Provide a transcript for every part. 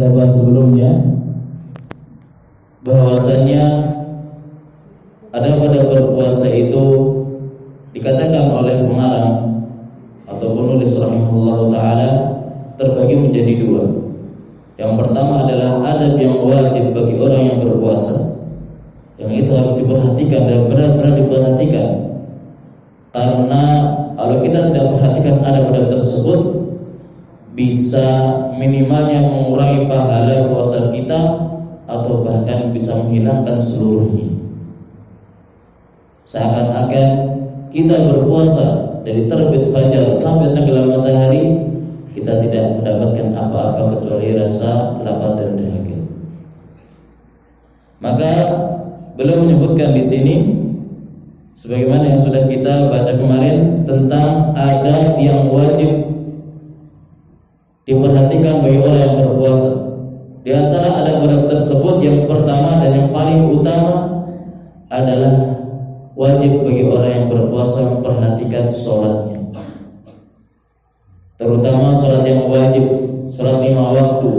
kita bahas sebelumnya, bahwasanya ada pada berpuasa itu dikatakan oleh pengarang atau penulis rahimahullah ta'ala terbagi menjadi dua. Yang pertama adalah adab yang wajib bagi orang yang berpuasa, yang itu harus diperhatikan dan benar-benar diperhatikan, karena kalau kita tidak perhatikan adab-adab tersebut bisa minimalnya mengurangi pahala puasa kita atau bahkan bisa menghilangkan seluruhnya. Seakan-akan kita berpuasa dari terbit fajar sampai tenggelam matahari, kita tidak mendapatkan apa-apa kecuali rasa lapar dan dahaga. Maka beliau menyebutkan di sini, sebagaimana yang sudah kita baca kemarin, tentang adab yang wajib diperhatikan bagi orang yang berpuasa. Di antara adab-adab tersebut, yang pertama dan yang paling utama adalah wajib bagi orang yang berpuasa memperhatikan sholatnya, terutama sholat yang wajib, sholat 5 waktu.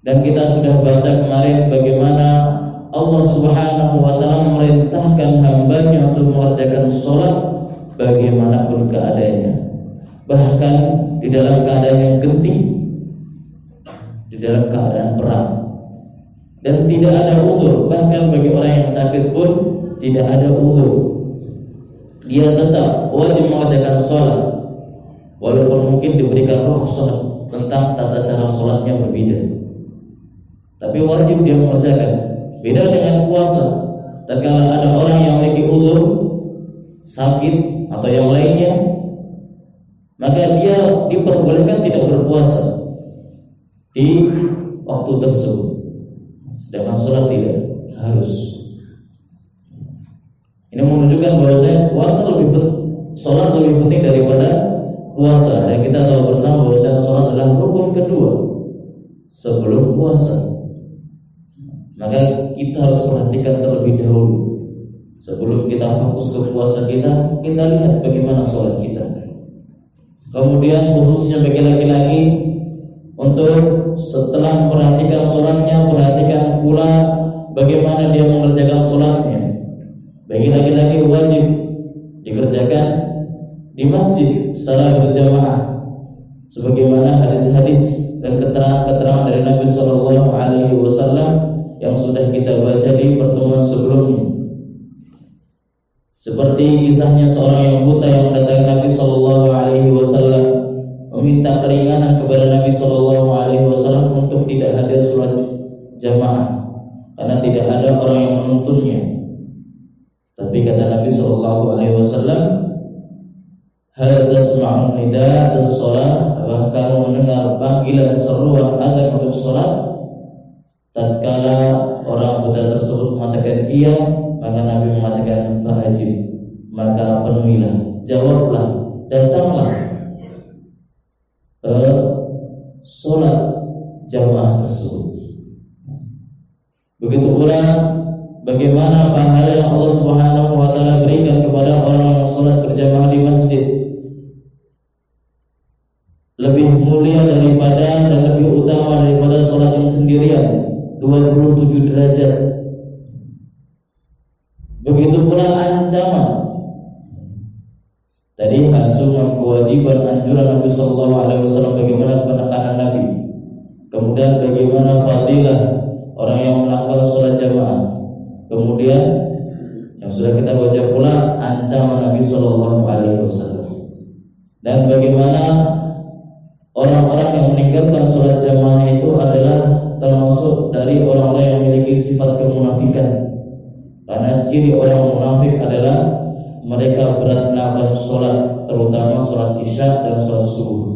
Dan kita sudah baca kemarin bagaimana Allah Subhanahu wa ta'ala memerintahkan hambanya untuk mengerjakan sholat bagaimanapun keadaannya, bahkan di dalam keadaan yang genting, di dalam keadaan perang, dan tidak ada uzur. Bahkan bagi orang yang sakit pun tidak ada uzur, dia tetap wajib mengerjakan sholat, walaupun mungkin diberikan rukhsah tentang tata cara sholatnya berbeda, tapi wajib dia mengerjakan. Beda dengan puasa, tatkala ada orang yang memiliki uzur, sakit atau yang lainnya, maka dia diperbolehkan tidak berpuasa di waktu tersebut, sedangkan sholat tidak harus. Ini menunjukkan bahwasanya sholat lebih penting daripada puasa. Dan kita tahu bersama bahwasanya sholat adalah rukun kedua sebelum puasa. Maka kita harus perhatikan terlebih dahulu sebelum kita fokus ke puasa kita lihat bagaimana sholat kita. Kemudian khususnya bagi laki-laki, untuk setelah memperhatikan sholatnya, perhatikan pula bagaimana dia mengerjakan sholatnya. Bagi laki-laki wajib dikerjakan di masjid secara berjamaah, sebagaimana hadis-hadis dan keterangan dari Nabi Sallallahu Alaihi Wasallam yang sudah kita baca di pertemuan sebelumnya. Seperti kisahnya seorang yang buta yang mendatangi Nabi Sallallahu Alaihi Wasallam meminta keringanan kepada Nabi Sallallahu Alaihi Wasallam untuk tidak hadir sholat jamaah karena tidak ada orang yang menuntunnya. Tapi kata Nabi Sallallahu Alaihi Wasallam, hal tasma'un nida as-shalah, apakah kamu mendengar panggilan seruan azan untuk sholat? Tatkala orang buta tersebut mengatakan iya, maka Nabi mengatakan fa'ajib, maka penuhilah, jawablah, datanglah sholat jamaah tersebut. Begitu pula bagaimana pahala yang Allah Subhanahu wa ta'ala berikan kepada orang yang sholat berjamaah di masjid, lebih mulia daripada dan lebih utama daripada sholat yang sendirian, 27 derajat. Begitu pula ancaman. Tadi hasuman kewajiban anjuran Nabi Sallallahu Alaihi Wasallam, bagaimana penekanan Nabi. Kemudian bagaimana fadilah orang yang melakukan sholat jamaah. Kemudian yang sudah kita baca pula ancaman Nabi Sallallahu Alaihi Wasallam. Dan bagaimana orang-orang yang meninggalkan sholat jamaah itu adalah termasuk dari orang-orang yang memiliki sifat kemunafikan. Karena ciri orang munafik adalah mereka berat melakukan sholat, terutama sholat isya dan sholat subuh.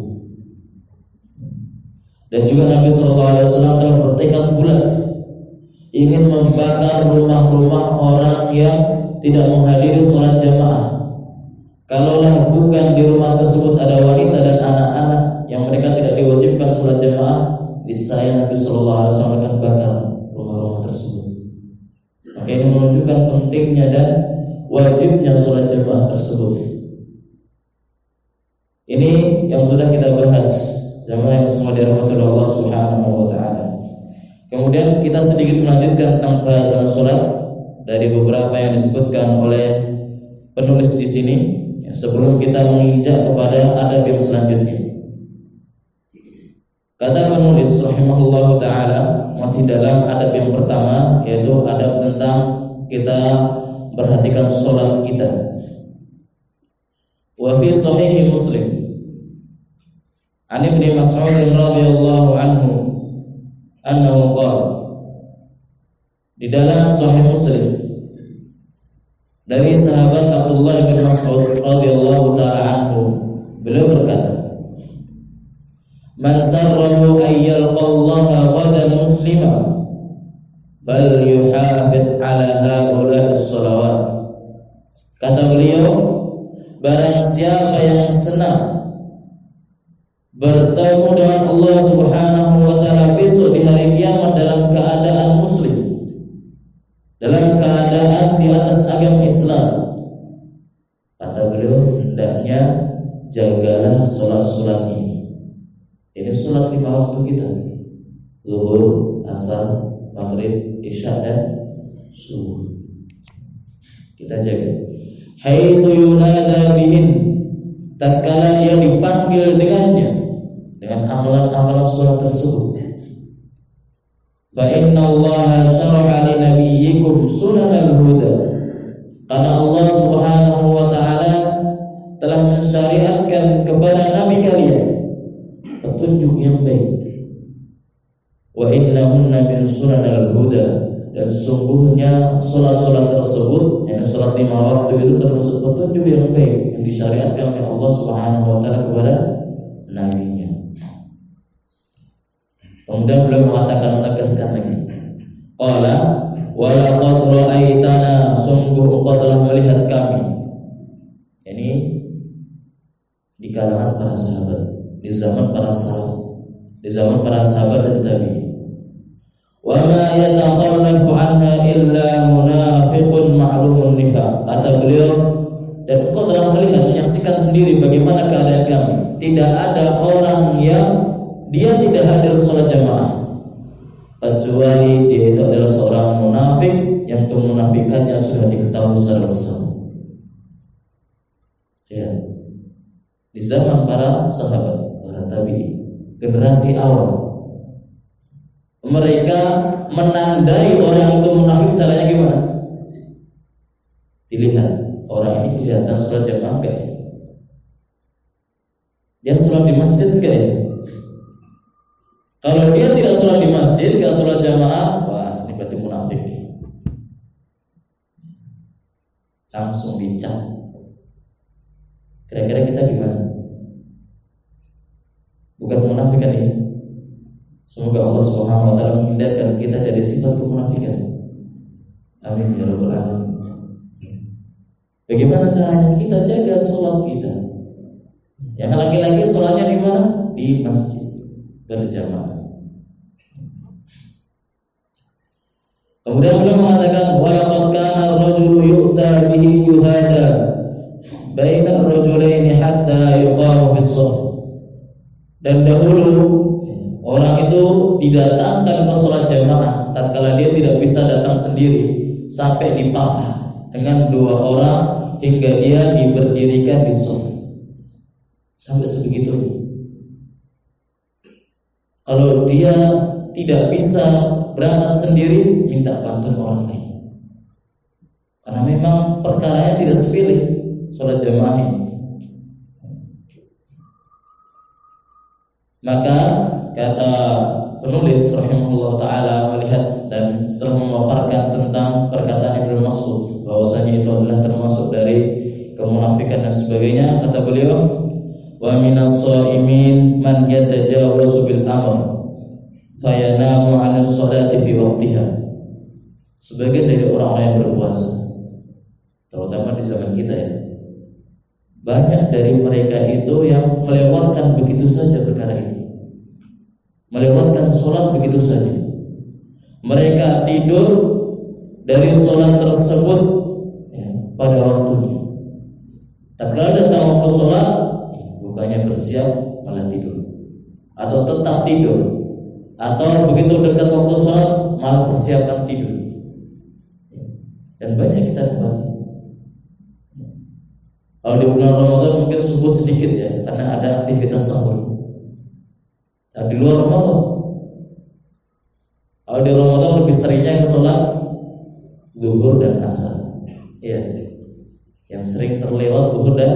Dan juga Nabi Sallallahu Alaihi Wasallam telah bertekad bulat ingin membakar rumah-rumah orang yang tidak menghadiri sholat jamaah. Kalaulah bukan di rumah tersebut ada wanita dan anak-anak yang mereka tidak diwajibkan sholat jamaah, niscaya Nabi Sallallahu Alaihi Wasallam akan bakar rumah-rumah tersebut. Maka ini menunjukkan pentingnya dan wajibnya sholat jamaah tersebut. Ini yang sudah kita bahas, jamaah yang semua dirahmati Allah Subhanahu wa taala. Kemudian kita sedikit melanjutkan tentang bahasan salat dari beberapa yang disebutkan oleh penulis di sini sebelum kita menginjak kepada adab yang selanjutnya. Kata penulis rahimahullahu taala masih dalam adab yang pertama, yaitu adab tentang kita perhatikan salat kita. Wa fi sahih Muslim an Ibnu Mas'ud radhiyallahu anhu annahu qala, di dalam sahih Muslim dari sahabat Abdullah bin Mas'ud radhiyallahu taala anhu, beliau berkata, man sarrahu ay yalqallaha ghadan muslima bal yuhafid ala haula'i sholawat. Kata beliau, barang siapa yang senang bertemu dengan Allah Subhanahu wa taala besok di hari kiamat dalam keadaan muslim, dalam keadaan di atas agama Islam, kata beliau, hendaknya jagalah salat-salat ini. Ini salat 5 waktu kita, zuhur, asar, maghrib, isya dan subuh. Kita jaga. Haitsu yunada bihin, tatkala dia dipanggil dengannya, dengan amalan-amalan salat tersebut. Fa inna Allah syara'a li nabiyyikum sunanal huda, karena Allah Subhanahu wa taala telah mensyariatkan kepada nabi kalian petunjuk yang baik. Wa innahunna min sunanal huda, dan sesungguhnya salat-salat tersebut, yakni salat 5 waktu itu termasuk petunjuk yang baik yang disyariatkan oleh Allah Subhanahu wa taala kepada nabinya. Kemudian beliau mengatakan, menegaskan lagi, qala wa laqad ra'aitana, sungguh engkau telah melihat kami. Ini di kalangan para sahabat, di zaman para salaf, di zaman para sahabat dan tabi'in. Wa ma yatakhallafu anha illa munafiqun ma'lumun nifaq. Kata beliau, dan engkau telah melihat, menyaksikan sendiri bagaimana keadaan kami. Tidak ada orang yang dia tidak hadir salat jamaah kecuali dia itu adalah seorang munafik yang kemunafikannya sudah diketahui secara bersama. Ya, di zaman para sahabat, para tabi'in, generasi awal, mereka menandai orang itu munafik caranya gimana? Dilihat, orang ini kelihatan salat jamaah enggak ya? Dia salat di masjid enggak ya? Kalau dia tidak salat di masjid, enggak salat jamaah, wah ini berarti munafik nih. Langsung dicap. Kira-kira kita gimana? Bukan munafik kan ya? Semoga Allah Subhanahu wa taala menghindarkan kita dari sifat kemunafikan. Amin ya rabbal alamin. Bagaimana caranya kita jaga salat kita? Yang laki-laki salatnya di mana? Di masjid berjamaah. Kemudian beliau mengatakan, walaqad kana ar-rajulu yu'ta bihi yuhada baina ar-rajulaini hatta yuqamu fi shaff. Dan dahulu orang itu didatangkan ke salat jamaah tatkala dia tidak bisa datang sendiri, sampai dipapah dengan 2 orang hingga dia diberdirikan di shaf. Sampai sebegitunya. Kalau dia tidak bisa berangkat sendiri, minta bantuan orang lain. Karena memang perkaranya tidak sepele salat jamaah ini. Maka kata penulis rahimahullah ta'ala melihat dan setelah memaparkan tentang perkataan Ibnu Mas'ud bahwasanya itu adalah termasuk dari kemunafikan dan sebagainya, kata beliau, wa minas shaimin man yatajawazu bil amr fayanamu 'ala sholati fi waqtiha. Sebagian dari orang-orang yang berpuasa, terutama di zaman kita ya, banyak dari mereka itu yang melewatkan begitu saja perkara ini, melewatkan sholat begitu saja. Mereka tidur dari sholat tersebut ya, pada waktunya. Tatkala datang waktu sholat, bukannya bersiap malah tidur. atau tetap tidur, atau begitu dekat waktu sholat malah persiapan tidur. Dan banyak kita dapati. Kalau di bulan Ramadan mungkin subuh sedikit ya, karena ada aktivitas sahur. Nah, di luar Ramadan, kalau di Ramadan lebih seringnya ke sholat zuhur dan asar. Ya, yang sering terlewat zuhur dan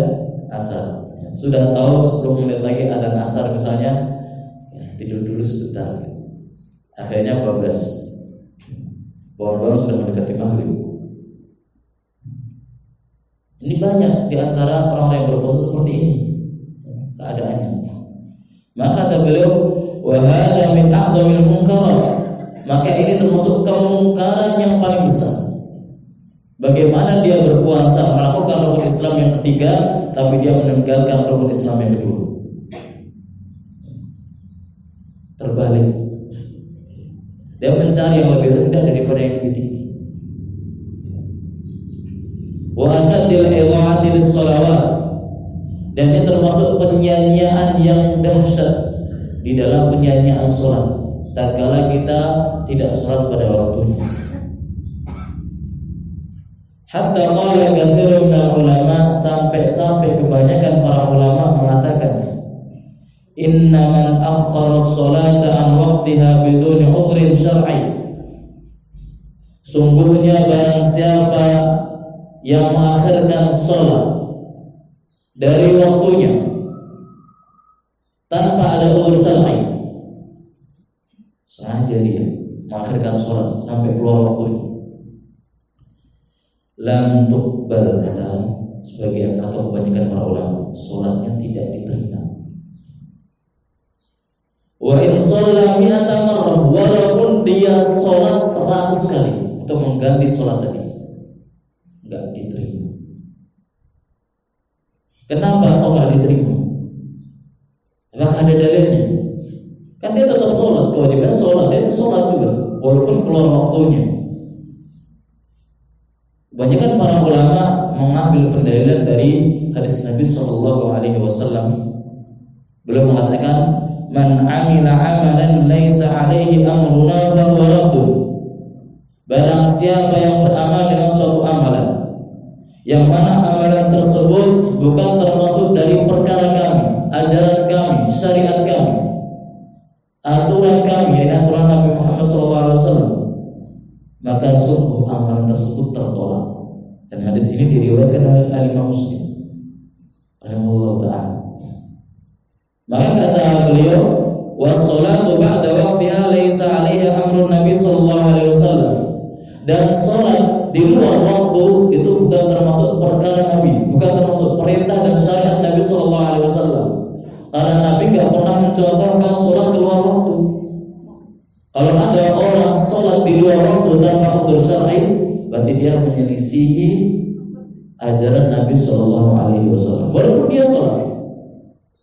asar. Sudah tahu 10 menit lagi adzan asar misalnya, ya, tidur dulu sebentar. Akhirnya 12. Bangun-bangun sudah mendekati maghrib. Ini banyak di antara orang-orang yang berpuasa seperti ini keadaannya. Maka kata beliau, wa hadza min a'dhamil munkarat. Maka ini termasuk kemungkaran yang paling besar. Bagaimana dia berpuasa melakukan rukun Islam yang ketiga, tapi dia meninggalkan rukun Islam yang kedua. Terbalik. Dia mencari yang lebih rendah daripada yang lebih tinggi. Wa asaddil idha'ati lis-shalawat. Dan ini termasuk penyanyian yang dahsyat di dalam penyanyian salat tatkala kita tidak salat pada waktunya. Hatta qala katsirun minal ulama, sampai kebanyakan para ulama mengatakan, inna man akhkhara as-salata an waqtiha biduni udhrin syar'i. Sungguhnya barang siapa yang mengakhirkan salat dari waktunya tanpa ada udzur syar'i, sengaja dia mengakhirkan salat sampai keluar waktunya, lam tuqbal, kata sebagian atau kebanyakan para ulama, salatnya tidak diterima. Wa in shalla mi'ata marrah, walaupun dia salat 100 kali untuk mengganti salat tadi, enggak diterima. Kenapa kok enggak diterima? Apakah ada dalilnya? Kan dia tetap salat, kewajiban salat, dia itu salat juga walaupun keluar waktunya. Kebanyakan para ulama mengambil pendalilan dari hadis Nabi sallallahu alaihi wasallam. Beliau mengatakan, man 'amila 'amalan laisa 'alaihi amruna fa huwa raddun. Barang siapa yang beramal dengan suatu amalan yang mana amalan tersebut bukan termasuk dari perkara kami, ajaran kami, syariat kami, aturan kami, yaitu aturan Nabi Muhammad SAW, maka sungguh amalan tersebut tertolak. Dan hadis ini diriwayatkan oleh Imam Muslim rahimahullah ta'ala. Maka kata beliau, was-salatu ba'da waqtiha laisa 'alaiha amrun Nabi sallallahu alaihi wasallam. Dan salat di luar waktu itu bukan termasuk perkara Nabi, bukan termasuk perintah dan syariat Nabi sallallahu alaihi wasallam. Karena Nabi enggak pernah mencontohkan salat keluar waktu. Kalau ada orang salat di luar waktu tanpa udzur syar'i, berarti dia menyelisihi ajaran Nabi sallallahu alaihi wasallam. Walaupun dia salat,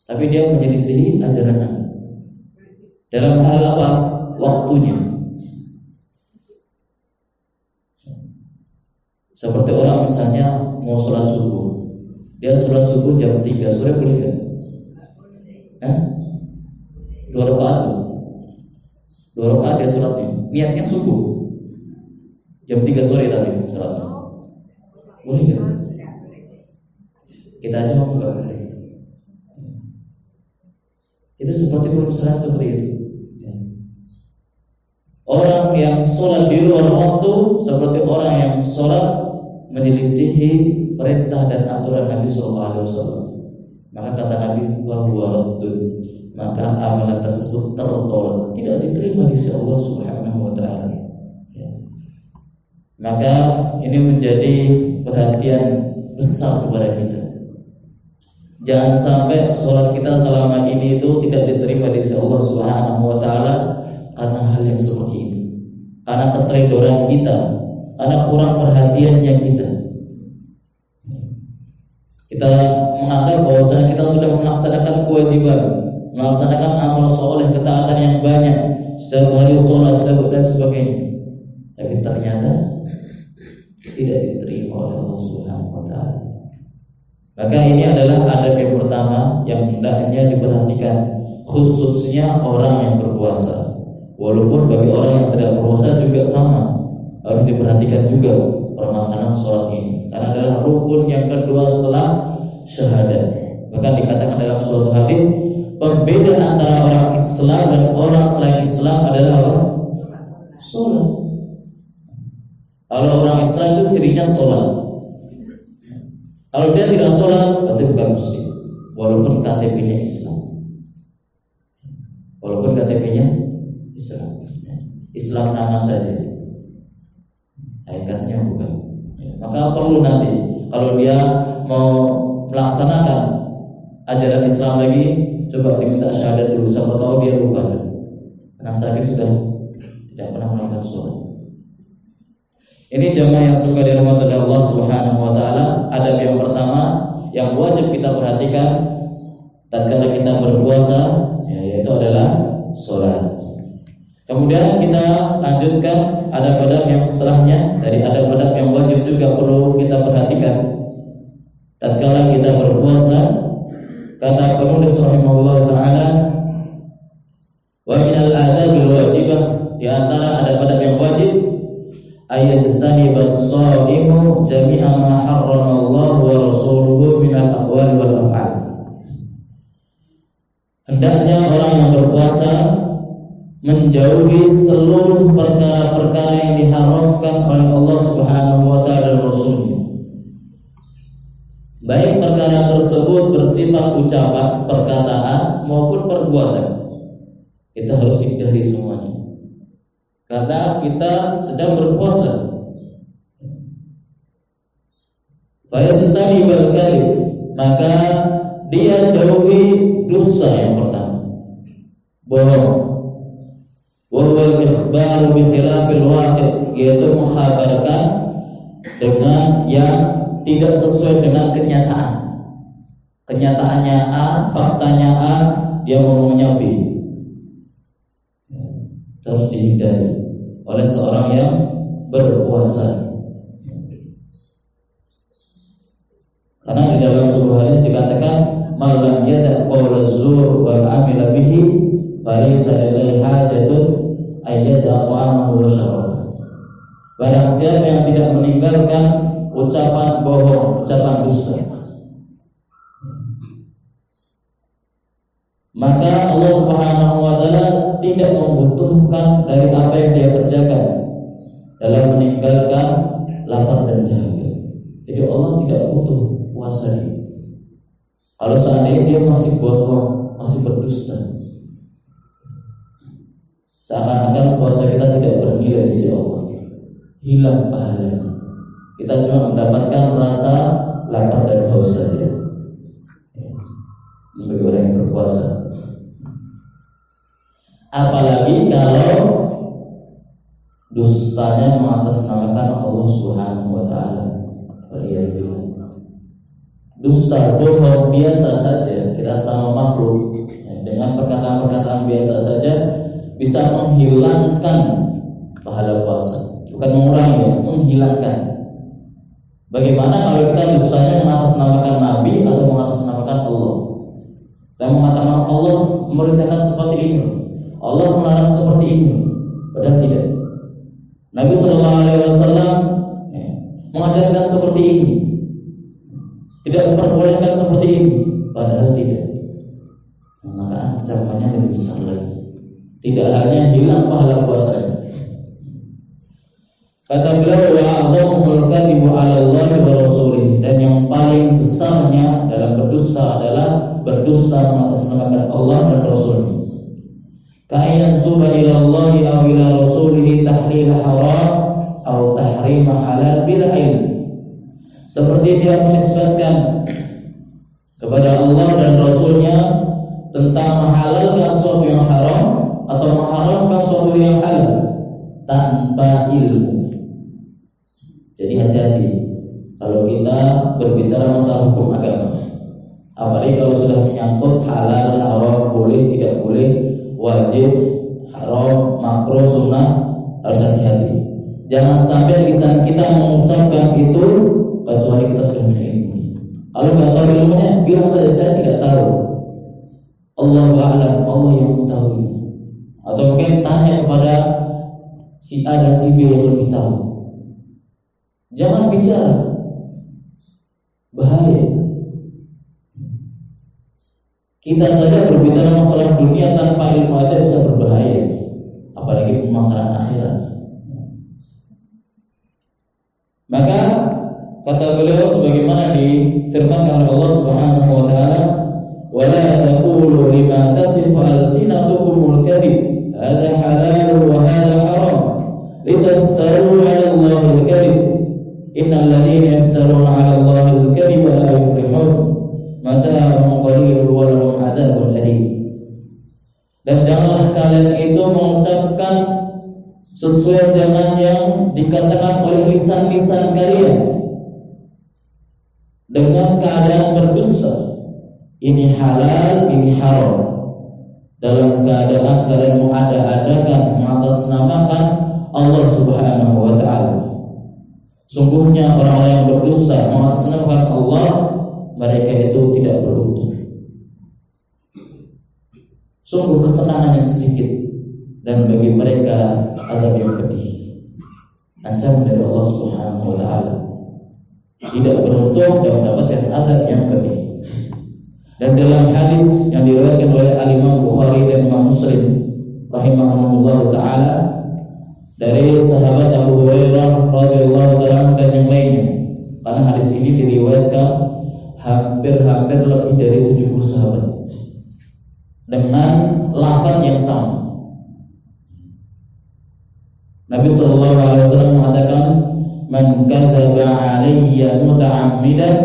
tapi dia menyelisihi ajaran Nabi. Dalam hal apa? Waktunya. Seperti orang misalnya mau sholat subuh, dia sholat subuh jam 3 sore, boleh gak? 2 rakaat. 2 rakaat dia sholatnya, niatnya subuh jam 3 sore tadi sholatnya, boleh gak? Kita aja mau gak boleh. Itu seperti permasalahan seperti itu. Orang yang sholat di luar waktu seperti orang yang sholat menyelisihi perintah dan aturan Nabi SAW. Maka kata Nabi, wa huwa raddun, maka amalan tersebut tertolak, tidak diterima di sisi Allah Subhanahu wa taala. Maka ini menjadi perhatian besar kepada kita. Jangan sampai sholat kita selama ini itu tidak diterima di sisi Allah Subhanahu wa taala karena hal yang seperti ini, karena keteledoran kita, karena kurang perhatiannya kita. Kita menganggap bahwa kita sudah melaksanakan kewajiban, melaksanakan amal soleh, ketaatan yang banyak, setiap hari sholat, setiap dan sebagainya, tapi ternyata tidak diterima oleh Allah Subhanahu wa taala. Maka ini adalah adab yang pertama yang hendaknya diperhatikan khususnya orang yang berpuasa. Walaupun bagi orang yang tidak berpuasa juga sama, harus diperhatikan juga permasalahan sholat ini, karena adalah rukun yang kedua setelah syahadat. Bahkan dikatakan dalam suatu hadis, pembeda antara orang Islam dan orang selain Islam adalah apa? Sholat. Kalau orang Islam itu cirinya sholat. Kalau dia tidak sholat, berarti bukan muslim, walaupun KTP-nya Islam. Walaupun KTP-nya Islam nama saja, hakikatnya bukan. Maka perlu nanti kalau dia mau melaksanakan ajaran Islam lagi, coba diminta syahadat dulu. Siapa tahu dia lupa, karena saya sudah tidak pernah melakukan sholat. Ini jamaah yang suka dirahmati oleh Allah Subhanahu wa taala. Adab yang pertama yang wajib kita perhatikan tatkala kita berpuasa, yaitu adalah sholat. Kemudian kita lanjutkan adab-adab yang setelahnya. Dari adab-adab yang wajib juga perlu kita perhatikan tatkala kita berpuasa. Kata penulis rahimahullah taala, wa minal adabil wajibah, di antara adab-adab yang wajib, ayastani bas-shaimu jami'a ma harramallahu wa rasuluhu minal aqwali wal af'al. Hendaknya orang yang berpuasa menjauhi seluruh perkara-perkara yang diharamkan oleh Allah Subhanahu wa taala dan Rasulnya. Baik perkara tersebut bersifat ucapan, perkataan maupun perbuatan. Kita harus hindari semuanya, karena kita sedang berpuasa. Fayastani bil kadhib, maka dia jauhi dusta yang pertama, bohong. Wa huwa al-ikhbar bi khilafil waqi', yaitu mengkhabarkan dengan yang tidak sesuai dengan kenyataan. Kenyataannya A, faktanya A, dia ngomongnya B. Terus dihindari oleh seorang yang berpuasa. Karena di dalam sebuah hadis dikatakan, "Man lam yada' qaula az-zur wal 'amila bihi, falaysa lillahi hajatun ayyada ta'amahu wa syarabahu." Barang siapa yang tidak meninggalkan ucapan bohong, ucapan dusta, maka Allah Subhanahu wa taala tidak membutuhkan dari apa yang dia kerjakan dalam meninggalkan lapar dan dahaga. Jadi Allah tidak butuh puasa dia. Kalau seandainya dia masih bohong, masih berdusta, seakan-akan puasa kita tidak bernilai di sisi Allah, hilang pahalanya. Kita cuma mendapatkan rasa lapar dan haus saja. Bagi orang yang berpuasa. Apalagi kalau dustanya mengatasnamakan Allah Subhanahu wa taala. Dusta, bohong biasa saja, kita sama makhluk, dengan perkataan-perkataan biasa saja bisa menghilangkan pahala puasa. Bukan mengurangi, ya, menghilangkan. Bagaimana kalau kita dustanya mengatasnamakan Nabi atau mengatasnamakan Allah? Kita mengatakan Allah memerintahkan seperti ini, Allah melarang seperti ini, padahal tidak. Nabi SAW mengajarkan seperti ini, tidak memperbolehkan seperti ini, padahal tidak. Maka ancamannya lebih besar lagi. Tidak hanya hilang pahala puasanya. Kata beliau, wa'adhamul kadhibu 'ala Allah wa rasulih, dan yang paling besarnya dalam berdusta adalah berdusta mengatasnamakan Allah dan Rasulnya. Ka'ayyan subha ila Allah aw ila rasulih tahlil haram atau tahrim halal bila ilm. Seperti dia menisbatkan kepada Allah dan Rasulnya tentang menghalalkan sesuatu yang haram atau mengharamkan sesuatu yang halal tanpa ilmu. Jadi hati-hati kalau kita berbicara masalah hukum agama, apalagi kalau sudah menyangkut halal, haram, boleh, tidak boleh, wajib, haram, makruh, sunnah, harus hati-hati. Jangan sampai lisan kita mengucapkan itu kecuali kita sudah punya ilmu. Kalau nggak tahu ilmunya, bilang saja saya tidak tahu. Allahu a'lam, Allah yang mengetahui. Atau mungkin tanya kepada si A dan si B yang lebih tahu. Jangan bicara, bahaya. Kita saja berbicara masalah dunia tanpa ilmu aja bisa berbahaya, apalagi masalah akhirat. Maka kata beliau sebagaimana difirmankan oleh Allah Subhanahu wa taala, "Wa la taqulu lima tasifu alsinatukumul kadhib, hadza halal wa hadza haram, litaftaru 'ala Allahi al-kadhib. Innal ladzina yaftaruna 'ala Allahi al-kadhiba la yuflihun. Mata'un qalilun wa lahum 'adzabun alim." Dan janganlah kalian itu mengucapkan sesuai dengan yang dikatakan oleh lisan-lisan kalian dengan keadaan berdusta. Ini halal, ini haram. Dalam keadaan kalian mengada-adakan, mengatasnamakan Allah Subhanahu wa ta'ala. Sungguhnya orang-orang yang berdusta mengatasnamakan Allah, mereka itu tidak beruntung. Sungguh kesenangan yang sedikit, dan bagi mereka azab yang pedih. Ancaman dari Allah Subhanahu wa ta'ala. Tidak beruntung dan mendapatkan azab yang pedih. Dan dalam hadis yang diriwayatkan oleh Al-Imam Bukhari dan Imam Muslim rahimahumullah ta'ala dari sahabat Abu Hurairah radhiyallahu ta'ala dan yang lainnya, karena hadis ini diriwayatkan hampir lebih dari 70 sahabat dengan lafaz yang sama. Nabi sallallahu alaihi wasallam mengatakan, "Man kadzaba 'alayya muta'ammidan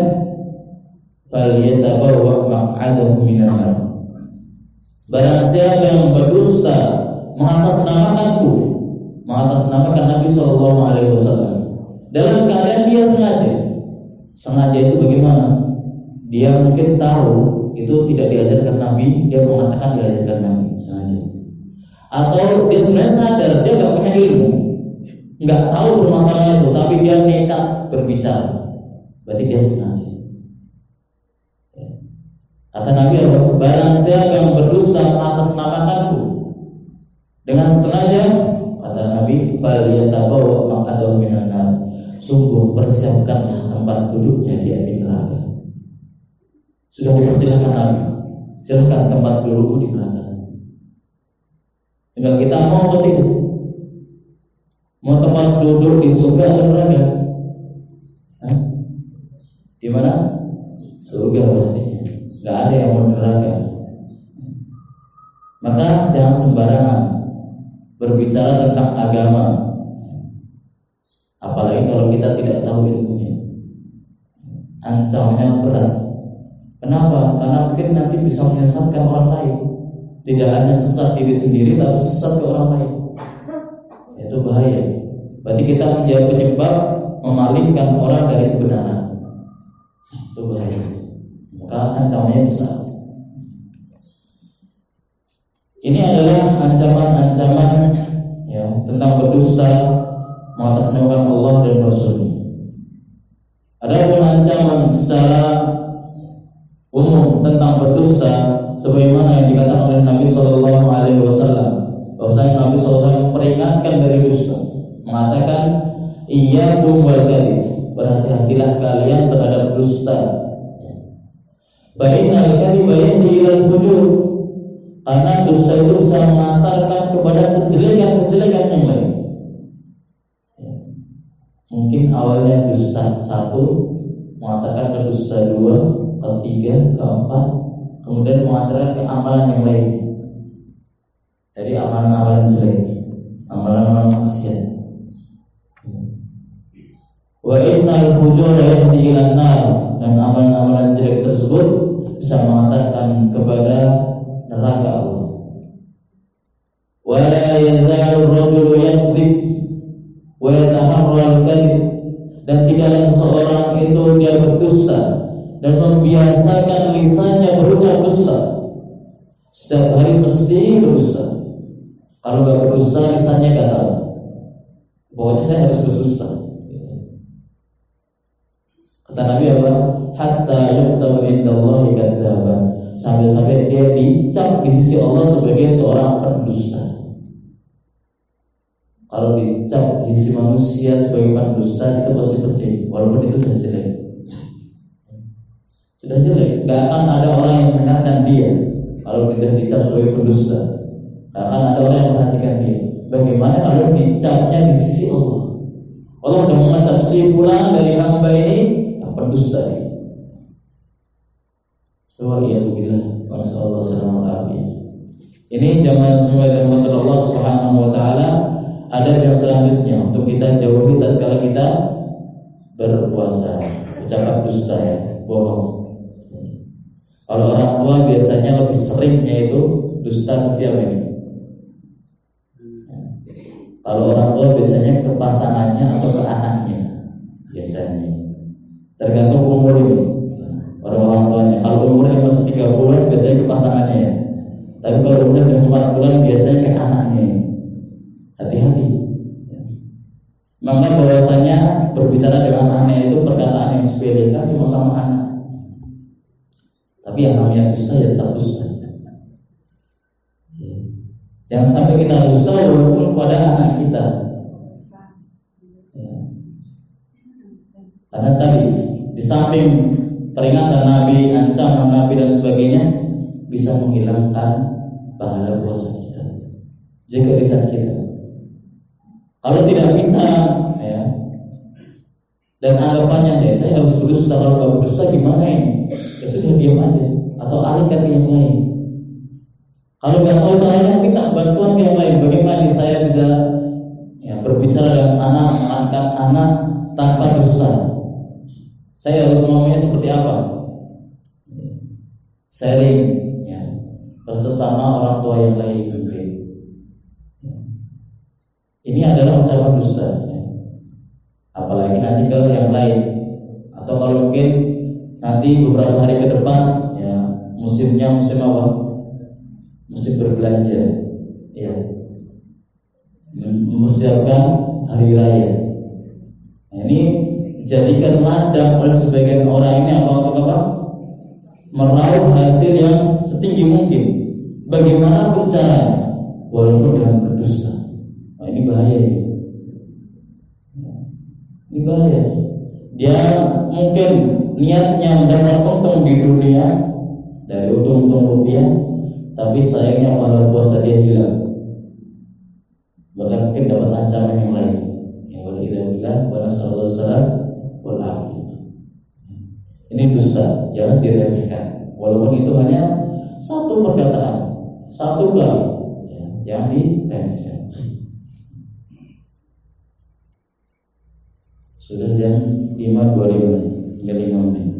falyatabawwa maq'adahu minan nar." Barang siapa yang berdusta mengatasnamakanku, mengatasnamakan Nabi sallallahu alaihi wasallam dalam keadaan dia sengaja itu bagaimana? Dia mungkin tahu itu tidak diajarkan Nabi, dia mengatakan diajarkan Nabi sengaja. Atau dia sebenarnya sadar dia nggak punya ilmu, nggak tahu permasalahan itu, tapi dia nekat berbicara, berarti dia sengaja. Kata Nabi apa? Barang siapa yang berdusta mengatasnamakanku dengan sengaja, kata Nabi, falyatabawwa maq'adahu minan nar. Sungguh persiapkanlah tempat duduknya di api neraka. Sudah dipersilakan Nabi, silakan tempat dudukmu di neraka. Tinggal kita mau atau tidak. Mau tempat duduk di surga atau neraka? Di mana? Surga pastinya. Gak ada yang mau neraka. Maka jangan sembarangan berbicara tentang agama, apalagi kalau kita tidak tahu ilmunya. Ancamannya berat. Kenapa? Karena mungkin nanti bisa menyesatkan orang lain. Tidak hanya sesat diri sendiri, tapi sesat ke orang lain. Itu bahaya. Berarti kita menjadi penyebab memalingkan orang dari kebenaran. Itu bahaya. Maka ancamannya besar. Ini adalah ancaman-ancaman ya, tentang berdusta, mengatasnamakan Allah dan Rasul-Nya. Adapun ancaman secara umum tentang berdusta, sebagaimana yang dikatakan oleh Nabi Sallallahu Alaihi Wasallam, bahwasanya Nabi SAW memperingatkan dari dusta, mengatakan, "Iyyakum wal kadhib," berhati-hatilah kalian terhadap dusta. Fa innal kadhiba yahdi ilal fujur, karena dusta itu bisa mengantarkan kepada kejelekan-kejelekan yang lain. Mungkin awalnya dusta 1, mengatakan ke dusta 2, ke 3, ke 4, kemudian mengantarkan ke amalan yang lain. Jadi amalan-amalan jelek, amalan-amalan maksiat. Wa innal fujura yahdi ilan nar, dan amalan-amalan jelek tersebut bisa mengantarkan kepada neraka Allah. Wa la yazalu ar-rajulu yakdzib wa yataharra al-kadhib, dan tidaklah seseorang itu dia berdusta dan membiasakan lisannya berucap dusta. Setiap hari mesti berdusta. Kalau nggak berdusta lisannya gatal. Pokoknya saya harus berdusta. Kata Nabi apa? Hatta yuktabu indallahi kadzaban, sampai dia dicap di sisi Allah sebagai seorang pendusta. Kalau dicap di sisi manusia sebagai pendusta itu pasti penting, walaupun itu sudah jelek. Sudah jelek, gak akan ada orang yang mendengarkan dia kalau tidak dicap sebagai pendusta. Gak akan ada orang yang memperhatikan dia. Bagaimana kalau dicapnya di sisi Allah? Allah sudah mengecap si fulan dari hamba ini pendusta dia. Waliyahulillah wa sallallahu alaihi. Ini jamaah semua rahmat Allah Subhanahu wa taala. Adab yang selanjutnya untuk kita jauhi tatkala kita berpuasa, ucapan dusta ya, bohong. Kalau orang tua biasanya lebih seringnya itu dusta ke siapa ini? Kalau orang tua biasanya ke pasangannya atau ke anaknya biasanya. Tergantung umur ini orang tuanya. Kalau umurnya masih 3 bulan biasanya ke pasangannya ya. Tapi kalau udah 4 bulan biasanya ke anaknya. Hati-hati. Maka bahwasanya berbicara dengan anak itu perkataan yang sepele, kan cuma sama anak. Tapi yang namanya dusta ya tetap dusta. Jangan sampai kita dusta walaupun pada anak kita. Karena tadi di samping peringatan Nabi, ancaman Nabi dan sebagainya bisa menghilangkan pahala puasa kita jika lisan kita. Kalau tidak bisa ya, dan anggapannya ya saya harus berdusta, kalau nggak berdusta gimana ini? Ya sudah diam aja atau alihkan ke yang lain. Kalau nggak tahu caranya minta bantuan ke yang lain. Bagaimana saya bisa ya, berbicara dengan anak, mengarahkan anak tanpa dusta? Saya harus ngomongnya seperti apa? Sharing ya, bersama orang tua yang lain. Ini adalah ucapan dusta ya. Apalagi nanti ke yang lain. Atau kalau mungkin nanti beberapa hari ke depan ya, musimnya musim apa? Musim berbelanja ya, mempersiapkan hari raya. Nah, ini dijadikan ladang oleh sebagian orang ini apa untuk apa? Meraup hasil yang setinggi mungkin. Bagaimanapun caranya, walaupun dengan berdusta. Nah, ini bahaya ini. Ini bahaya. Dia mungkin niatnya mendapat untung di dunia dari untung-untung rupiah, tapi sayangnya pahala puasa dia hilang. Bahkan mungkin dapat ancaman yang lain. Ya walhamdulillah wa nasallallahu wal afiyah. Ini dusta, jangan diremehkan. Walaupun itu hanya satu perkataan, satu kali, ya, jangan diremehkan. Sudah jam 5.25, tinggal 5 menit.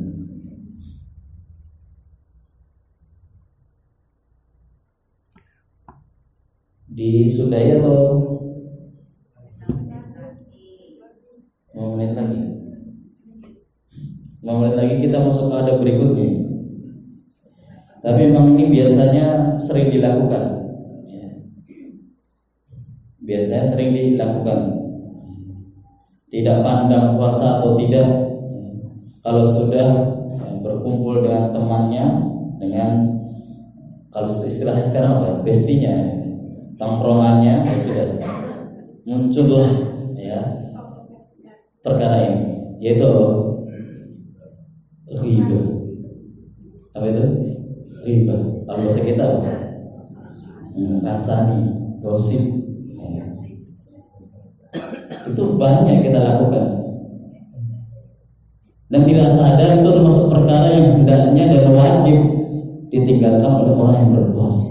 Disudahi atau 5 menit lagi? 5 menit lagi kita masuk ke adab berikutnya. Tapi memang ini biasanya sering dilakukan ya. Biasanya sering dilakukan. Tidak pandang puasa atau tidak, kalau sudah berkumpul dengan temannya, dengan kalau istilahnya sekarang apa? Bestinya, tongkrongannya, ya sudah muncullah ya perkara ini, yaitu riba. Apa itu? Riba. Kalau bahasa kita apa? Rasani, gosip. Itu banyak kita lakukan dan tidak sadar itu termasuk perkara yang hendaknya dan wajib ditinggalkan oleh orang yang berpuasa.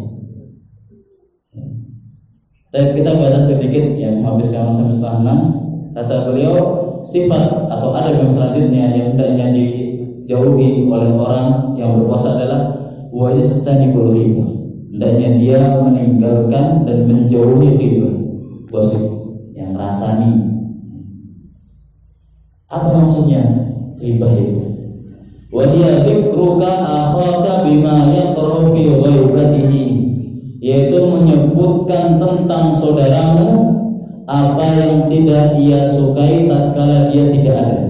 Tapi kita baca sedikit yang menghabiskan sampai setengah 6. Kata beliau, sifat atau adab yang selanjutnya yang hendaknya dijauhi oleh orang yang berpuasa adalah wajib setanibul riba. Hendaknya dia meninggalkan dan menjauhi riba, gosip yang rasani. Apa maksudnya riba itu? Wa hiya dzikruka akhaka bima yatrahu fi ghaibatihi, yaitu menyebutkan tentang saudaramu apa yang tidak ia sukai tatkala dia tidak ada.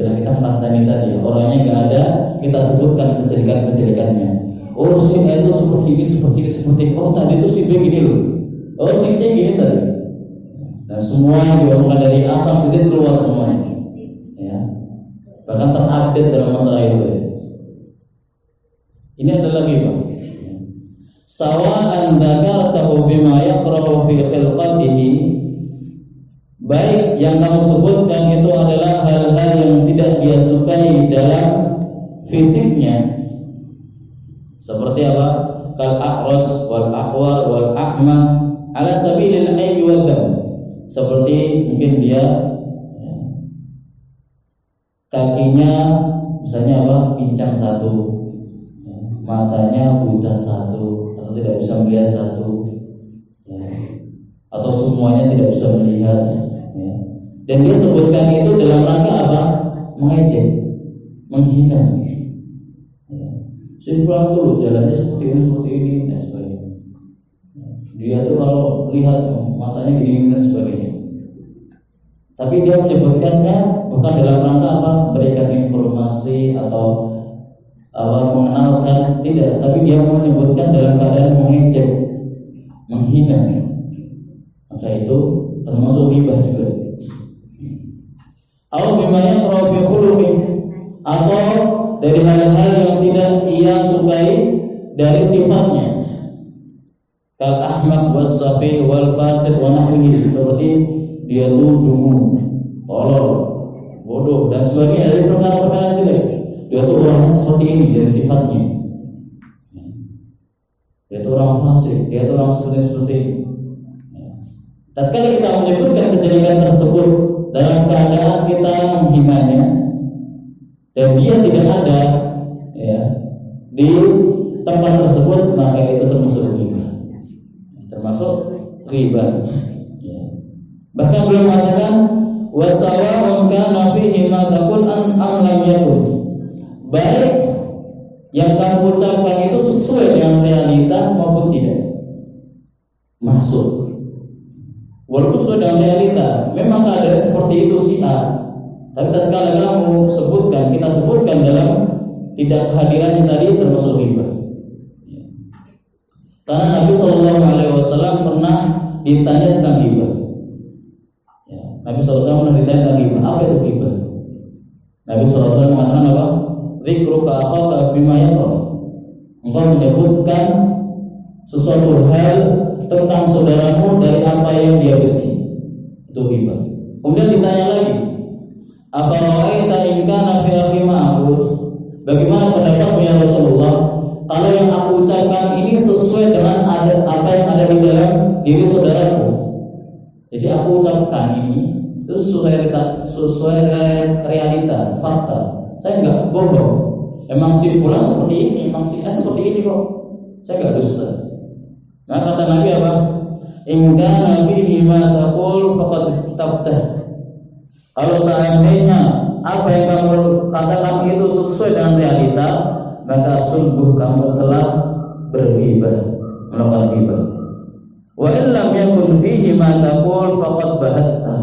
sudah kita merasani tadi, orangnya nggak ada, kita sebutkan kejelekannya. Oh si A itu seperti ini. Oh tadi itu si B gini loh. Oh si C gini tadi. Dan semua yang diomongkan dari A sampai Z keluar semuanya. Ya. Bahkan terupdate dalam masalah itu. Ya. Ini adalah ghibah. Sawa'an dzakartahu bima yaqra'u fi khilqatihi, baik yang kamu sebutkan itu adalah hal-hal yang tidak dia sukai dalam fisiknya, seperti apa? Kal a'raj wal aqwar wal a'ma ala sabilil aibi wal dzam. Seperti mungkin dia kakinya misalnya apa? Pincang satu, matanya buta satu, atau tidak bisa melihat satu, atau semuanya tidak bisa melihat. Dan dia sebutkan itu dalam rangka apa? Mengejek, menghina. Si Fulan tuh jalannya seperti ini dan sebagainya. Dia tuh kalau lihat matanya gini dan sebagainya. Tapi dia menyebutkannya bukan dalam rangka apa? Memberikan informasi atau apa mengenalkan, tidak. Tapi dia menyebutkan dalam keadaan mengejek, menghina. Maka itu termasuk ghibah juga. Atau bima yaqra fi khuluqi, atau dari hal-hal yang tidak ia sukai dari sifatnya. Kal ahmaq was safih wal fasid wa nahwihi, seperti dia tuh dungu, tolol, bodoh dan sebagainya dari perkara-perkara jelek. Dia tuh orangnya seperti ini dari sifatnya. Dia tuh orang fasik, dia tuh orang seperti ini. Tatkala kita menyebutkan kejelekan tersebut dalam keadaan kita menghinanya dan dia tidak ada ya di tempat tersebut, maka itu termasuk ghibah. Ya. Bahkan beliau mengatakan wasawa'un kana fihi ma taqul am lam yakun, baik yang kamu ucapkan itu sesuai dengan realita maupun tidak, masuk. Walaupun sudah dalam realita, memang keadaan seperti itu si A, tapi tatkala kamu sebutkan, kita sebutkan dalam tidak kehadirannya tadi, termasuk ghibah. Karena Nabi SAW pernah ditanya tentang ghibah. Nabi SAW pernah ditanya tentang ghibah. Apa itu ghibah? Nabi SAW mengatakan apa? Dzikruka akhaka bima yakrah. Engkau menyebutkan sesuatu hal tentang saudaramu dari apa yang dia benci. Itu ghibah. Kemudian ditanya lagi, apa ra'aita in kana fi akhi ma'qul? Bagaimana pendapatmu ya Rasulullah kalau yang aku ucapkan ini sesuai dengan apa yang ada di dalam diri saudaraku? Jadi aku ucapkan ini itu sesuai realita, fakta. Saya enggak bohong. Emang si fulan seperti ini, emang si A seperti ini kok. Saya enggak dusta. Maka kata Nabi apa? In kana fihi ma taqul faqad tabtah. Kalau seandainya apa yang kamu katakan itu sesuai dengan realita, maka sungguh kamu telah berghibah, melakukan ghibah. Wa in lam yakun fihi ma taqul faqad bahatta.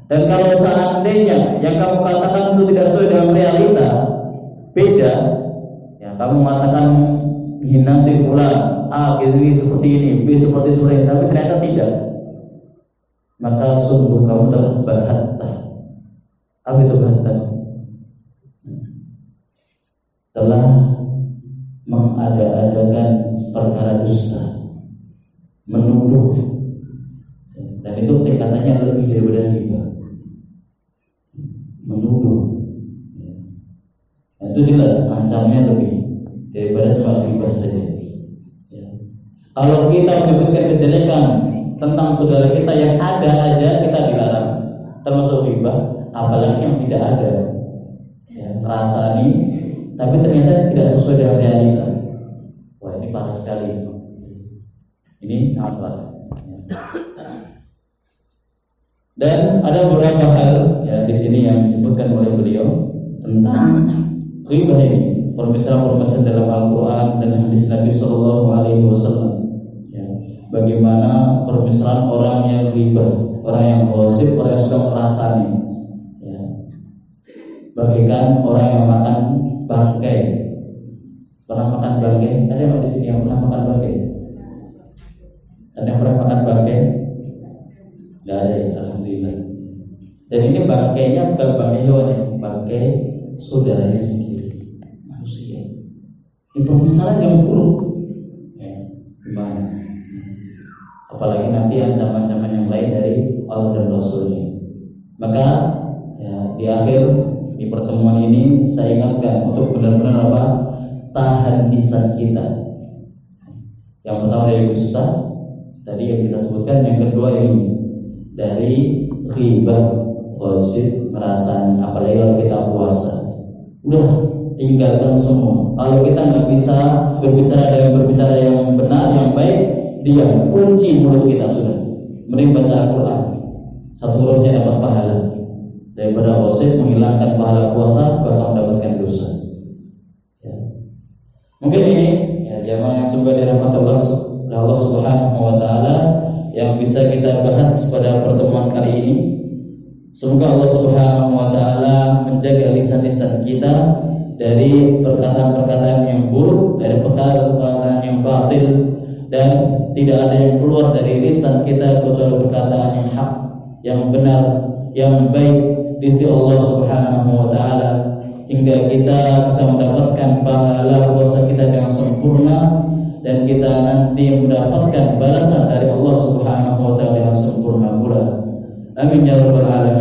Dan kalau seandainya yang kamu katakan itu tidak sesuai dengan realita, beda, ya kamu mengatakan hina si fulan, A ini seperti ini, B seperti ini, tapi ternyata tidak, maka sungguh kamu telah bahatta. Apa itu bahatta? Telah mengada-adakan perkara dusta, menuduh, dan itu tingkatannya lebih daripada ghibah. Menuduh, itu jelas ancamannya lebih daripada cuma ghibah saja. Kalau kita menyebutkan kejelekan tentang saudara kita yang ada aja kita dilarang, termasuk ghibah, apalagi yang tidak ada. Rasani, tapi ternyata tidak sesuai dengan realita. Wah, ini parah sekali. Ini sangat parah. Dan ada beberapa hal ya di sini yang disebutkan oleh beliau tentang ghibah ini, permisalan-permisalan dalam Al-Quran dan hadis Nabi Sallallahu Alaihi Wasallam. Ya, bagaimana permisalan orang yang ghibah, orang yang gosip, orang yang suka merasani. Ya. bagaikan orang yang makan bangkai. Pernah makan bangkai? Ada yang di sini yang pernah makan bangkai? Ada yang pernah makan bangkai? Tidak ada ya, alhamdulillah. Dan ini bangkainya bukan bangkai hewan ya, bangkai saudaranya sendiri, manusia. Ini pemisahan yang buruk. Ya, gimana? Apalagi nanti ancaman-ancaman yang lain dari Allah dan Rasulnya. Maka ya, di akhir di pertemuan ini saya ingatkan untuk benar-benar apa? Tahan lisan kita. Yang pertama dari dusta, tadi yang kita sebutkan. Yang kedua ini dari ghibah, gosip, merasani. Apalagi kalau kita puasa, udah tinggalkan semua. Kalau kita nggak bisa berbicara yang benar, yang baik, diam, kunci mulut kita sudah. Mending baca Al-Quran, satu hurufnya dapat pahala daripada gosip menghilangkan pahala puasa, bahkan mendapatkan dosa. Ya. Mungkin ini ya, jamaah yang semoga dirahmati Allah Subhanahu wa taala yang bisa kita bahas pada pertemuan kali ini. Semoga Allah Subhanahu wa taala menjaga lisan-lisan kita dari perkataan-perkataan yang buruk, dari perkataan yang batil, dan tidak ada yang keluar dari lisan kita kecuali perkataan yang hak, yang benar, yang baik di sisi Allah Subhanahu wa taala, hingga kita bisa mendapatkan pahala puasa kita dengan sempurna dan kita nanti mendapatkan balasan dari Allah Subhanahu wa taala dengan sempurna pula. Amin ya rabbal alamin.